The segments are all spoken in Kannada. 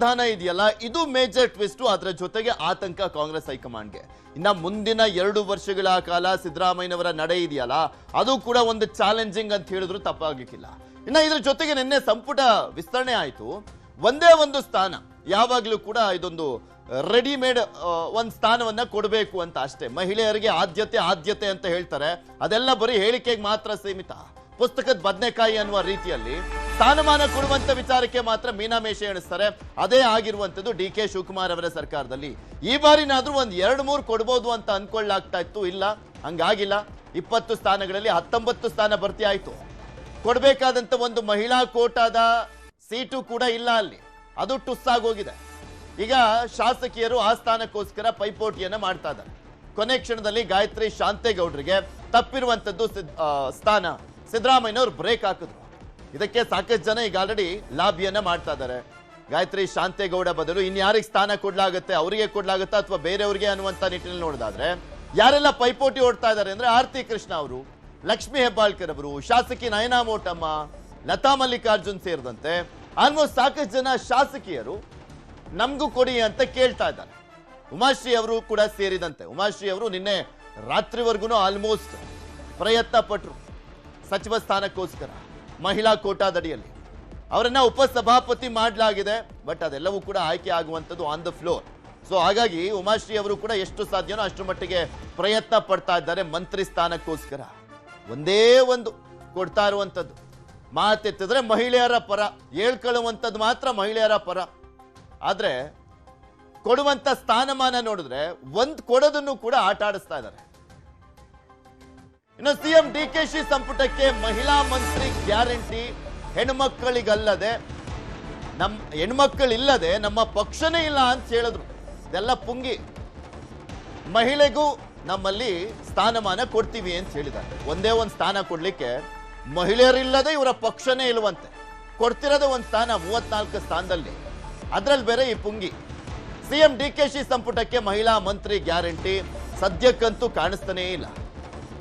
ವಿಧಾನ ಇದೆಯಲ್ಲ ಇದು ಮೇಜರ್ ಟ್ವಿಸ್ಟ್. ಅದರ ಜೊತೆಗೆ ಆತಂಕ ಕಾಂಗ್ರೆಸ್ ಹೈಕಮಾಂಡ್ಗೆ. ಇನ್ನ ಮುಂದಿನ 2 ವರ್ಷಗಳ ಕಾಲ ಸಿದ್ದರಾಮಯ್ಯನವರ ನಡೆ ಇದೆಯಲ್ಲ ಅದು ಕೂಡ ಒಂದು ಚಾಲೆಂಜಿಂಗ್ ಅಂತ ಹೇಳಿದ್ರು ತಪ್ಪಾಗಲಿಕ್ಕಿಲ್ಲ. ಇನ್ನ ಇದ್ರ ಜೊತೆಗೆ ನಿನ್ನೆ ಸಂಪುಟ ವಿಸ್ತರಣೆ ಆಯ್ತು. ಒಂದೇ ಒಂದು ಸ್ಥಾನ, ಯಾವಾಗ್ಲೂ ಕೂಡ ಇದೊಂದು ರೆಡಿಮೇಡ್ ಒಂದು ಸ್ಥಾನವನ್ನ ಕೊಡಬೇಕು ಅಂತ ಅಷ್ಟೇ. ಮಹಿಳೆಯರಿಗೆ ಆದ್ಯತೆ ಅಂತ ಹೇಳ್ತಾರೆ, ಅದೆಲ್ಲ ಬರೀ ಹೇಳಿಕೆಗೆ ಮಾತ್ರ ಸೀಮಿತ. ಪುಸ್ತಕದ ಬದನೆಕಾಯಿ ಅನ್ನುವ ರೀತಿಯಲ್ಲಿ ಸ್ಥಾನಮಾನ ಕೊಡುವಂತ ವಿಚಾರಕ್ಕೆ ಮಾತ್ರ ಮೀನಾಮೇಷ ಎಣಿಸ್ತಾರೆ. ಅದೇ ಆಗಿರುವಂತದ್ದು ಡಿ ಕೆ ಶಿವಕುಮಾರ್ ಅವರ ಸರ್ಕಾರದಲ್ಲಿ. ಈ ಬಾರಿನಾದ್ರೂ ಒಂದ್ 2-3 ಕೊಡ್ಬೋದು ಅಂತ ಅನ್ಕೊಳ್ಳಾಗ್ತಾ ಇತ್ತು, ಇಲ್ಲ ಹಂಗಾಗಿಲ್ಲ. 20 ಸ್ಥಾನಗಳಲ್ಲಿ 19 ಸ್ಥಾನ ಭರ್ತಿ ಆಯ್ತು. ಕೊಡ್ಬೇಕಾದಂತ ಒಂದು ಮಹಿಳಾ ಕೋಟಾದ ಸೀಟು ಕೂಡ ಇಲ್ಲ ಅಲ್ಲಿ, ಅದು ಟುಸ್ ಆಗೋಗಿದೆ. ಈಗ ಶಾಸಕಿಯರು ಆ ಸ್ಥಾನಕ್ಕೋಸ್ಕರ ಪೈಪೋಟಿಯನ್ನ ಮಾಡ್ತಾ ಇದ್ದಾರೆ. ಕೊನೆ ಕ್ಷಣದಲ್ಲಿ ಗಾಯತ್ರಿ ಶಾಂತೇಗೌಡರಿಗೆ ತಪ್ಪಿರುವಂತದ್ದು ಸ್ಥಾನ ಸಿದ್ದರಾಮಯ್ಯನವರು ಬ್ರೇಕ್ ಹಾಕಿದ್ರು. ಇದಕ್ಕೆ ಸಾಕಷ್ಟು ಜನ ಈಗ ಆಲ್ರೆಡಿ ಲಾಬಿಯನ್ನ ಮಾಡ್ತಾ ಇದ್ದಾರೆ. ಗಾಯತ್ರಿ ಶಾಂತೇಗೌಡ ಬದಲು ಇನ್ಯಾರಿಗೆ ಸ್ಥಾನ ಕೊಡ್ಲಾಗುತ್ತೆ, ಅವರಿಗೆ ಕೊಡ್ಲಾಗುತ್ತಾ ಅಥವಾ ಬೇರೆಯವ್ರಿಗೆ ಅನ್ನುವಂತ ನಿಟ್ಟಿನಲ್ಲಿ ನೋಡಿದಾದ್ರೆ ಯಾರೆಲ್ಲ ಪೈಪೋಟಿ ಓಡ್ತಾ ಇದ್ದಾರೆ ಅಂದ್ರೆ ಆರತಿ ಕೃಷ್ಣ ಅವರು, ಲಕ್ಷ್ಮೀ ಹೆಬ್ಬಾಳ್ಕರ್ ಅವರು, ಶಾಸಕಿ ನಯನಾ ಮೋಟಮ್ಮ, ಲತಾ ಮಲ್ಲಿಕಾರ್ಜುನ್ ಸೇರಿದಂತೆ ಆಲ್ಮೋಸ್ಟ್ ಸಾಕಷ್ಟು ಜನ ಶಾಸಕಿಯರು ನಮಗೂ ಕೊಡಿ ಅಂತ ಕೇಳ್ತಾ ಇದ್ದಾರೆ. ಉಮಾಶ್ರೀ ಅವರು ಕೂಡ ಸೇರಿದಂತೆ. ಉಮಾಶ್ರೀ ಅವರು ನಿನ್ನೆ ರಾತ್ರಿವರೆಗೂ ಆಲ್ಮೋಸ್ಟ್ ಪ್ರಯತ್ನ ಪಟ್ಟರು ಸಚಿವ ಸ್ಥಾನಕ್ಕೋಸ್ಕರ ಮಹಿಳಾ ಕೋಟಾದಡಿಯಲ್ಲಿ. ಅವರನ್ನ ಉಪಸಭಾಪತಿ ಮಾಡಲಾಗಿದೆ, ಬಟ್ ಅದೆಲ್ಲವೂ ಕೂಡ ಆಯ್ಕೆ ಆಗುವಂಥದ್ದು ಆನ್ ದ ಫ್ಲೋರ್. ಸೊ ಹಾಗಾಗಿ ಉಮಾಶ್ರೀ ಅವರು ಕೂಡ ಎಷ್ಟು ಸಾಧ್ಯನೋ ಅಷ್ಟು ಮಟ್ಟಿಗೆ ಪ್ರಯತ್ನ ಪಡ್ತಾ ಇದ್ದಾರೆ ಮಂತ್ರಿ ಸ್ಥಾನಕ್ಕೋಸ್ಕರ. ಒಂದೇ ಒಂದು ಕೊಡ್ತಾ ಇರುವಂಥದ್ದು, ಮಾತೆತ್ತಿದ್ರೆ ಮಹಿಳೆಯರ ಪರ, ಹೇಳ್ಕೊಳ್ಳುವಂಥದ್ದು ಮಾತ್ರ ಮಹಿಳೆಯರ ಪರ. ಆದ್ರೆ ಕೊಡುವಂತ ಸ್ಥಾನಮಾನ ನೋಡಿದ್ರೆ ಒಂದ್ ಕೊಡೋದನ್ನು ಕೂಡ ಆಟ ಆಡಿಸ್ತಾ ಇದ್ದಾರೆ. ಇನ್ನು ಸಿಎಂ ಡಿಕೆಶಿ ಸಂಪುಟಕ್ಕೆ ಮಹಿಳಾ ಮಂತ್ರಿ ಗ್ಯಾರಂಟಿ. ಹೆಣ್ಮಕ್ಕಳಿಗಲ್ಲದೆ ಹೆಣ್ಮಕ್ಕಳಿಲ್ಲದೆ ನಮ್ಮ ಪಕ್ಷನೇ ಇಲ್ಲ ಅಂತ ಹೇಳಿದ್ರು. ಇದೆಲ್ಲ ಪುಂಗಿ. ಮಹಿಳೆಗೂ ನಮ್ಮಲ್ಲಿ ಸ್ಥಾನಮಾನ ಕೊಡ್ತೀವಿ ಅಂತ ಹೇಳಿದ್ದಾರೆ. ಒಂದೇ ಒಂದು ಸ್ಥಾನ ಕೊಡ್ಲಿಕ್ಕೆ ಮಹಿಳೆಯರಿಲ್ಲದೆ ಇವರ ಪಕ್ಷನೇ ಇಲ್ವಂತೆ. ಕೊಡ್ತಿರೋದೇ ಒಂದು ಸ್ಥಾನ, 34 ಸ್ಥಾನದಲ್ಲಿ, ಅದ್ರಲ್ಲಿ ಬೇರೆ ಈ ಪುಂಗಿ. ಸಿಎಂ ಡಿಕೆಶಿ ಸಂಪುಟಕ್ಕೆ ಮಹಿಳಾ ಮಂತ್ರಿ ಗ್ಯಾರಂಟಿ ಸದ್ಯಕ್ಕಂತೂ ಕಾಣಿಸ್ತಾನೇ ಇಲ್ಲ.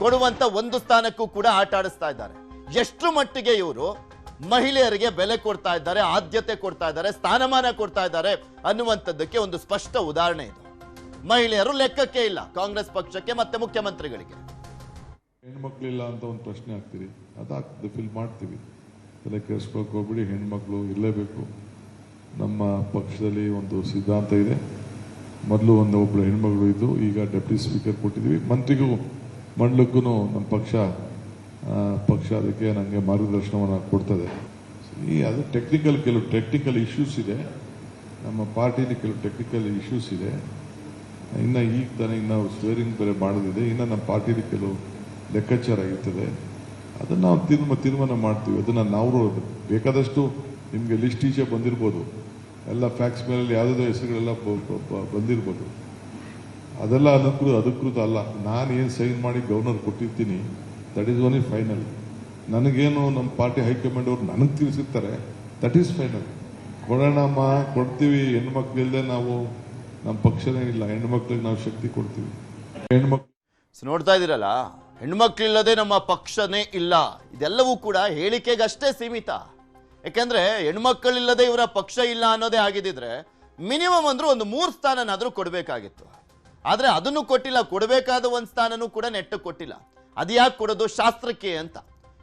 ಕೊಡುವಂತ ಒಂದು ಸ್ಥಾನಕ್ಕೂ ಕೂಡ ಆಟ ಆಡಿಸ್ತಾ ಇದ್ದಾರೆ. ಎಷ್ಟು ಮಟ್ಟಿಗೆ ಇವರು ಮಹಿಳೆಯರಿಗೆ ಬೆಲೆ ಕೊಡ್ತಾ ಇದ್ದಾರೆ, ಆದ್ಯತೆ ಕೊಡ್ತಾ ಇದ್ದಾರೆ, ಸ್ಥಾನಮಾನ ಕೊಡ್ತಾ ಇದ್ದಾರೆ ಅನ್ನುವಂಥದ್ದಕ್ಕೆ ಒಂದು ಸ್ಪಷ್ಟ ಉದಾಹರಣೆ ಇದು. ಮಹಿಳೆಯರು ಲೆಕ್ಕಕ್ಕೆ ಇಲ್ಲ ಕಾಂಗ್ರೆಸ್ ಪಕ್ಷಕ್ಕೆ ಮತ್ತೆ ಮುಖ್ಯಮಂತ್ರಿಗಳಿಗೆ. ಹೆಣ್ಮಕ್ಳಿಲ್ಲ ಅಂತ ಒಂದು ಪ್ರಶ್ನೆ ಹಾಕ್ತೀರಿ, ಅದಾಗ್ತದೆ, ಫಿಲ್ ಮಾಡ್ತೀವಿ, ತಲೆ ಕೆಡಿಸ್ಕೊಳಕ್ ಹೋಗ್ಬಿಡಿ. ಹೆಣ್ಮಕ್ಳು ಇರಲೇಬೇಕು. ನಮ್ಮ ಪಕ್ಷದಲ್ಲಿ ಒಂದು ಸಿದ್ಧಾಂತ ಇದೆ. ಮೊದಲು ಒಬ್ಬರು ಹೆಣ್ಮಗಳು ಇದ್ದು, ಈಗ ಡೆಪ್ಯೂಟಿ ಸ್ಪೀಕರ್ ಕೊಟ್ಟಿದ್ದೀವಿ. ಮಂತ್ರಿಗೂ ಮಂಡಲಕ್ಕೂ ನಮ್ಮ ಪಕ್ಷ ಅದಕ್ಕೆ ನನಗೆ ಮಾರ್ಗದರ್ಶನವನ್ನು ಕೊಡ್ತದೆ. ಅದು ಕೆಲವು ಟೆಕ್ನಿಕಲ್ ಇಶ್ಯೂಸ್ ಇದೆ, ನಮ್ಮ ಪಾರ್ಟಿಲಿ ಕೆಲವು ಟೆಕ್ನಿಕಲ್ ಇಶ್ಯೂಸ್ ಇದೆ. ಇನ್ನು ಈಗ ತಾನೇ ಇನ್ನು ಸ್ವೇರಿಂಗ್ ಬೇರೆ ಮಾಡೋದಿದೆ. ಇನ್ನು ನಮ್ಮ ಪಾರ್ಟಿಲಿ ಕೆಲವು ಲೆಕ್ಕಾಚಾರ ಇರ್ತದೆ, ಅದನ್ನು ನಾವು ತೀರ್ಮಾನ ಮಾಡ್ತೀವಿ. ಅದನ್ನು ನಾವು ಬೇಕಾದಷ್ಟು ನಿಮಗೆ ಲಿಸ್ಟ್ ಈಚೆ ಬಂದಿರ್ಬೋದು, ಎಲ್ಲ ಫ್ಯಾಕ್ಸ್ ಮೇಲೆ ಯಾವುದೇ ಹೆಸರುಗಳೆಲ್ಲ ಬಂದಿರ್ಬೋದು. ಅದೆಲ್ಲ ಅಧಿಕೃತ ಅಲ್ಲ. ನಾನು ಏನು ಸೈನ್ ಮಾಡಿ ಗವರ್ನರ್ ಕೊಟ್ಟಿರ್ತೀನಿ, ದಟ್ ಈಸ್ ಓನ್ಲಿ ಫೈನಲ್. ನನಗೇನು ನಮ್ಮ ಪಾರ್ಟಿ ಹೈಕಮಾಂಡ್ ಅವ್ರು ನನಗೆ ತಿಳಿಸಿರ್ತಾರೆ, ದಟ್ ಈಸ್ ಫೈನಲ್. ಕೊಡೋಣಮ್ಮ, ಕೊಡ್ತೀವಿ. ಹೆಣ್ಮಕ್ಳಿಲ್ಲದೆ ನಾವು ನಮ್ಮ ಪಕ್ಷನೇ ಇಲ್ಲ, ಹೆಣ್ಮಕ್ಳಿಗೆ ನಾವು ಶಕ್ತಿ ಕೊಡ್ತೀವಿ. ನೋಡ್ತಾ ಇದ್ದೀರಲ್ಲ, ಹೆಣ್ಮಕ್ಳಿಲ್ಲದೆ ನಮ್ಮ ಪಕ್ಷನೇ ಇಲ್ಲ, ಇದೆಲ್ಲವೂ ಕೂಡ ಹೇಳಿಕೆಗಷ್ಟೇ ಸೀಮಿತ. ಯಾಕೆಂದ್ರೆ ಹೆಣ್ಮಕ್ಕಳಿಲ್ಲದೆ ಇವರ ಪಕ್ಷ ಇಲ್ಲ ಅನ್ನೋದೇ ಆಗಿದ್ದಿದ್ರೆ ಮಿನಿಮಮ್ ಅಂದ್ರೂ ಒಂದು 3 ಸ್ಥಾನನಾದ್ರೂ ಕೊಡಬೇಕಾಗಿತ್ತು. ಆದ್ರೆ ಅದನ್ನು ಕೊಟ್ಟಿಲ್ಲ. ಕೊಡಬೇಕಾದ ಒಂದು ಸ್ಥಾನನೂ ಕೂಡ ನೆಟ್ಟು ಕೊಟ್ಟಿಲ್ಲ. ಅದು ಯಾಕೆ ಕೊಡೋದು? ಶಾಸ್ತ್ರಕ್ಕೆ ಅಂತ.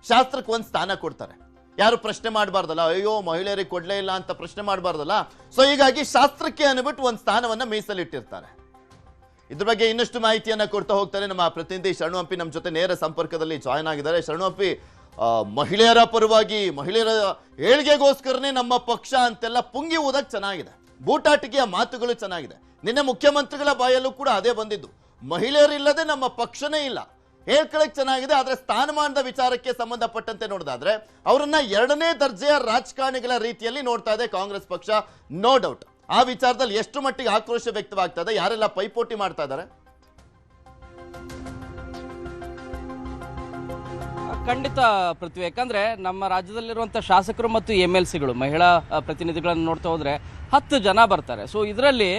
ಶಾಸ್ತ್ರಕ್ಕೆ ಒಂದು ಸ್ಥಾನ ಕೊಡ್ತಾರೆ, ಯಾರು ಪ್ರಶ್ನೆ ಮಾಡಬಾರ್ದಲ್ಲ, ಅಯ್ಯೋ ಮಹಿಳೆಯರಿಗೆ ಕೊಡ್ಲೇ ಇಲ್ಲ ಅಂತ ಪ್ರಶ್ನೆ ಮಾಡಬಾರ್ದಲ್ಲ. ಸೊ ಹೀಗಾಗಿ ಶಾಸ್ತ್ರಕ್ಕೆ ಅನ್ಬಿಟ್ಟು ಒಂದು ಸ್ಥಾನವನ್ನ ಮೀಸಲಿಟ್ಟಿರ್ತಾರೆ. ಇದ್ರ ಬಗ್ಗೆ ಇನ್ನಷ್ಟು ಮಾಹಿತಿಯನ್ನ ಕೊಡ್ತಾ ಹೋಗ್ತಾರೆ ನಮ್ಮ ಪ್ರತಿನಿಧಿ ಶರಣು ಹಂಪಿ. ನಮ್ಮ ಜೊತೆ ನೇರ ಸಂಪರ್ಕದಲ್ಲಿ ಜಾಯ್ನ್ ಆಗಿದ್ದಾರೆ. ಶರಣು ಹಂಪಿ, ಮಹಿಳೆಯರ ಪರವಾಗಿ, ಮಹಿಳೆಯರ ಏಳ್ಗೆಗೋಸ್ಕರನೇ ನಮ್ಮ ಪಕ್ಷ ಅಂತೆಲ್ಲ ಪುಂಗಿ ಊದಕ್ ಚೆನ್ನಾಗಿದೆ, ಬೂಟಾಟಿಕೆಯ ಮಾತುಗಳು ಚೆನ್ನಾಗಿದೆ. ನಿನ್ನೆ ಮುಖ್ಯಮಂತ್ರಿಗಳ ಬಾಯಲ್ಲೂ ಕೂಡ ಅದೇ ಬಂದಿದ್ದು, ಮಹಿಳೆಯರಿಲ್ಲದೆ ನಮ್ಮ ಪಕ್ಷನೇ ಇಲ್ಲ. ಹೇಳ್ಕೊಳಕ್ ಚೆನ್ನಾಗಿದೆ, ಆದ್ರೆ ಸ್ಥಾನಮಾನದ ವಿಚಾರಕ್ಕೆ ಸಂಬಂಧಪಟ್ಟಂತೆ ನೋಡಿದಾದ್ರೆ ಅವರನ್ನ 2ನೇ ದರ್ಜೆಯ ರಾಜಕಾರಣಿಗಳ ರೀತಿಯಲ್ಲಿ ನೋಡ್ತಾ ಇದೆ ಕಾಂಗ್ರೆಸ್ ಪಕ್ಷ. ನೋ ಡೌಟ್ ಆ ವಿಚಾರದಲ್ಲಿ ಎಷ್ಟು ಮಟ್ಟಿಗೆ ಆಕ್ರೋಶ ವ್ಯಕ್ತವಾಗ್ತಾ ಇದೆ, ಯಾರೆಲ್ಲ ಪೈಪೋಟಿ ಮಾಡ್ತಾ ಇದ್ದಾರೆ? ಖಂಡಿತ ಪೃಥ್ವಿ, ಯಾಕಂದ್ರೆ ನಮ್ಮ ರಾಜ್ಯದಲ್ಲಿರುವಂಥ ಶಾಸಕರು ಮತ್ತು MLCಗಳು ಮಹಿಳಾ ಪ್ರತಿನಿಧಿಗಳನ್ನು ನೋಡ್ತಾ ಹೋದ್ರೆ 10 ಜನ ಬರ್ತಾರೆ. ಸೊ ಇದರಲ್ಲಿ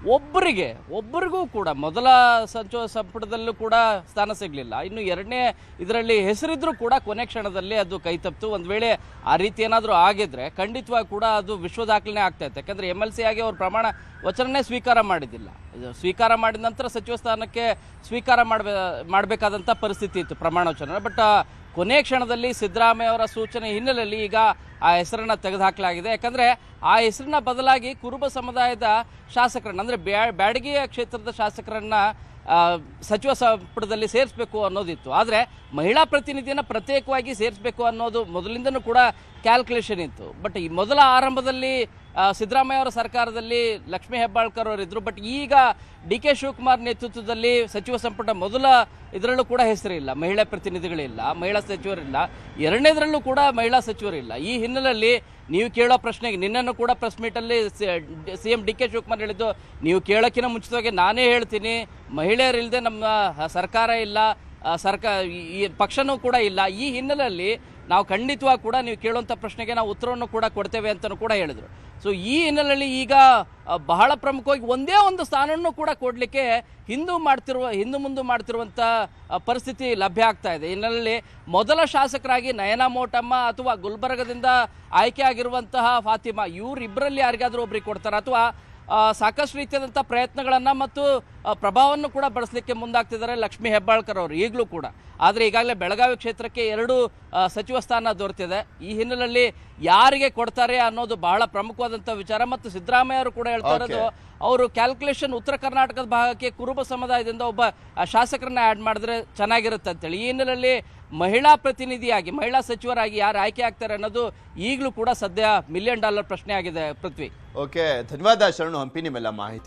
ಒಬ್ಬರಿಗೂ ಕೂಡ ಮೊದಲ ಸಚಿವ ಸಂಪುಟದಲ್ಲೂ ಕೂಡ ಸ್ಥಾನ ಸಿಗಲಿಲ್ಲ. ಇನ್ನು ಎರಡನೇ ಇದರಲ್ಲಿ ಹೆಸರಿದ್ರೂ ಕೂಡ ಕೊನೆ ಕ್ಷಣದಲ್ಲಿ ಅದು ಕೈ ತಪ್ಪಿತು. ಒಂದು ವೇಳೆ ಆ ರೀತಿ ಏನಾದರೂ ಆಗಿದ್ರೆ ಖಂಡಿತವಾಗಿ ಕೂಡ ಅದು ವಿಶ್ವ ದಾಖಲೆ ಆಗ್ತಾ ಇತ್ತು. ಯಾಕಂದರೆ MLC ಆಗಿ ಅವರು ಪ್ರಮಾಣ ವಚನನೇ ಸ್ವೀಕಾರ ಮಾಡಿದ್ದಿಲ್ಲ. ಸ್ವೀಕಾರ ಮಾಡಿದ ನಂತರ ಸಚಿವ ಸ್ಥಾನಕ್ಕೆ ಸ್ವೀಕಾರ ಮಾಡಬೇಕಾದಂಥ ಪರಿಸ್ಥಿತಿ ಇತ್ತು ಪ್ರಮಾಣ ವಚನ. ಬಟ್ ಕೊನೆ ಕ್ಷಣದಲ್ಲಿ ಸಿದ್ದರಾಮಯ್ಯ ಅವರ ಸೂಚನೆ ಹಿನ್ನೆಲೆಯಲ್ಲಿ ಈಗ ಆ ಹೆಸರನ್ನು ತೆಗೆದುಹಾಕಲಾಗಿದೆ. ಯಾಕಂದರೆ ಆ ಹೆಸರಿನ ಬದಲಾಗಿ ಕುರುಬ ಸಮುದಾಯದ ಶಾಸಕರನ್ನು ಅಂದರೆ ಬ್ಯಾಡಗಿಯ ಕ್ಷೇತ್ರದ ಶಾಸಕರನ್ನು ಸಚಿವ ಸಂಪುಟದಲ್ಲಿ ಸೇರಿಸಬೇಕು ಅನ್ನೋದಿತ್ತು. ಆದರೆ ಮಹಿಳಾ ಪ್ರತಿನಿಧಿಯನ್ನು ಪ್ರತ್ಯೇಕವಾಗಿ ಸೇರಿಸಬೇಕು ಅನ್ನೋದು ಮೊದಲಿಂದನೂ ಕೂಡ ಕ್ಯಾಲ್ಕುಲೇಷನ್ ಇತ್ತು. ಬಟ್ ಈ ಮೊದಲ ಆರಂಭದಲ್ಲಿ ಸಿದ್ದರಾಮಯ್ಯ ಅವರ ಸರ್ಕಾರದಲ್ಲಿ ಲಕ್ಷ್ಮೀ ಹೆಬ್ಬಾಳ್ಕರ್ ಅವರಿದ್ದರು. ಬಟ್ ಈಗ DK ಶಿವಕುಮಾರ್ ನೇತೃತ್ವದಲ್ಲಿ ಸಚಿವ ಸಂಪುಟ ಮೊದಲ ಇದರಲ್ಲೂ ಕೂಡ ಹೆಸರಿಲ್ಲ, ಮಹಿಳಾ ಪ್ರತಿನಿಧಿಗಳಿಲ್ಲ, ಮಹಿಳಾ ಸಚಿವರಿಲ್ಲ, ಎರಡನೇದರಲ್ಲೂ ಕೂಡ ಮಹಿಳಾ ಸಚಿವರಿಲ್ಲ. ಈ ಹಿನ್ನೆಲೆಯಲ್ಲಿ ನೀವು ಕೇಳೋ ಪ್ರಶ್ನೆಗೆ ನಿನ್ನನ್ನು ಕೂಡ ಪ್ರೆಸ್ ಮೀಟಲ್ಲಿ CM DK ಶಿವಕುಮಾರ್ ಹೇಳಿದ್ದು, ನೀವು ಕೇಳೋಕ್ಕಿಂತ ಮುಂಚಿತವಾಗಿ ನಾನೇ ಹೇಳ್ತೀನಿ, ಮಹಿಳೆಯರಿಲ್ಲದೆ ನಮ್ಮ ಸರ್ಕಾರ ಇಲ್ಲ, ಈ ಪಕ್ಷನೂ ಕೂಡ ಇಲ್ಲ. ಈ ಹಿನ್ನೆಲೆಯಲ್ಲಿ ನಾವು ಖಂಡಿತವಾಗಿ ಕೂಡ ನೀವು ಕೇಳುವಂಥ ಪ್ರಶ್ನೆಗೆ ನಾವು ಉತ್ತರವನ್ನು ಕೂಡ ಕೊಡ್ತೇವೆ ಅಂತಲೂ ಕೂಡ ಹೇಳಿದರು. ಸೊ ಈ ಹಿನ್ನೆಲೆಯಲ್ಲಿ ಈಗ ಬಹಳ ಪ್ರಮುಖವಾಗಿ ಒಂದೇ ಒಂದು ಸ್ಥಾನವನ್ನು ಕೂಡ ಕೊಡಲಿಕ್ಕೆ ಹಿಂದು ಮುಂದೆ ಮಾಡ್ತಿರುವಂಥ ಪರಿಸ್ಥಿತಿ ಲಭ್ಯ ಆಗ್ತಾ ಇದೆ. ಹಿನ್ನೆಲೆಯಲ್ಲಿ ಮೊದಲ ಶಾಸಕರಾಗಿ ನಯನಾ ಮೋಟಮ್ಮ ಅಥವಾ ಗುಲ್ಬರ್ಗದಿಂದ ಆಯ್ಕೆ ಆಗಿರುವಂತಹ ಫಾತಿಮಾ, ಇವರಿಬ್ಬರಲ್ಲಿ ಯಾರಿಗಾದರೂ ಒಬ್ರಿಗೆ ಕೊಡ್ತಾರೆ ಅಥವಾ ಸಾಕಷ್ಟು ರೀತಿಯಾದಂಥ ಪ್ರಯತ್ನಗಳನ್ನು ಮತ್ತು ಪ್ರಭಾವವನ್ನು ಕೂಡ ಬಳಸಲಿಕ್ಕೆ ಮುಂದಾಗ್ತಿದ್ದಾರೆ ಲಕ್ಷ್ಮೀ ಹೆಬ್ಬಾಳ್ಕರ್ ಅವರು ಈಗಲೂ ಕೂಡ. ಆದರೆ ಈಗಾಗಲೇ ಬೆಳಗಾವಿ ಕ್ಷೇತ್ರಕ್ಕೆ 2 ಸಚಿವ ಸ್ಥಾನ ದೊರೆತಿದೆ. ಈ ಹಿನ್ನೆಲೆಯಲ್ಲಿ ಯಾರಿಗೆ ಕೊಡ್ತಾರೆ ಅನ್ನೋದು ಬಹಳ ಪ್ರಮುಖವಾದಂಥ ವಿಚಾರ. ಮತ್ತು ಸಿದ್ದರಾಮಯ್ಯ ಅವರು ಕೂಡ ಹೇಳ್ತಾ ಇರೋದು, ಅವರು ಕ್ಯಾಲ್ಕುಲೇಷನ್ ಉತ್ತರ ಕರ್ನಾಟಕದ ಭಾಗಕ್ಕೆ ಕುರುಬ ಸಮುದಾಯದಿಂದ ಒಬ್ಬ ಶಾಸಕರನ್ನ ಆ್ಯಡ್ ಮಾಡಿದ್ರೆ ಚೆನ್ನಾಗಿರುತ್ತೆ ಅಂತೇಳಿ. ಈ ಹಿನ್ನೆಲೆಯಲ್ಲಿ ಮಹಿಳಾ ಪ್ರತಿನಿಧಿಯಾಗಿ, ಮಹಿಳಾ ಸಚಿವರಾಗಿ ಯಾರು ಆಯ್ಕೆ ಆಗ್ತಾರೆ ಅನ್ನೋದು ಈಗಲೂ ಕೂಡ ಸದ್ಯ $1 ಮಿಲಿಯನ್ ಪ್ರಶ್ನೆ ಆಗಿದೆ. ಪೃಥ್ವಿ. ಓಕೆ, ಧನ್ಯವಾದ ಶರಣು ಹಂಪಿ ನಿಮ್ಮೆಲ್ಲ ಮಾಹಿತಿ.